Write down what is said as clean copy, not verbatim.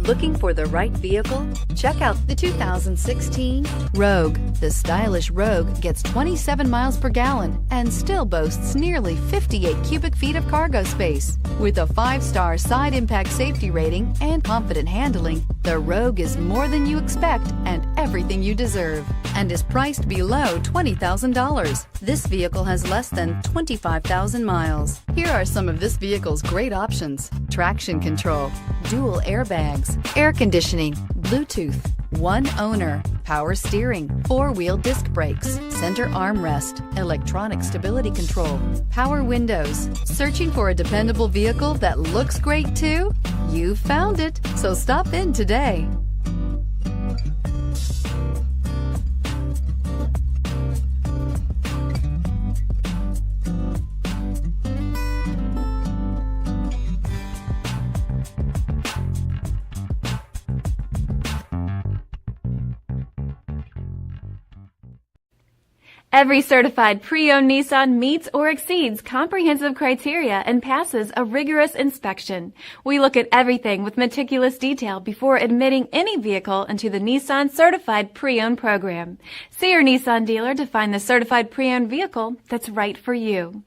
Looking for the right vehicle? Check out the 2016 Rogue. The stylish Rogue gets 27 miles per gallon and still boasts nearly 58 cubic feet of cargo space. With a 5-star side impact safety rating and confident handling, the Rogue is more than you expect and everything you deserve, and is priced below $20,000. This vehicle has less than 25,000 miles. Here are some of this vehicle's great options: traction control, dual airbags, air conditioning, Bluetooth, one owner, power steering, 4-wheel disc brakes, center armrest, electronic stability control, power windows. Searching for a dependable vehicle that looks great too? You found it, so stop in today. Every certified pre-owned Nissan meets or exceeds comprehensive criteria and passes a rigorous inspection. We look at everything with meticulous detail before admitting any vehicle into the Nissan Certified Pre-Owned program. See your Nissan dealer to find the certified pre-owned vehicle that's right for you.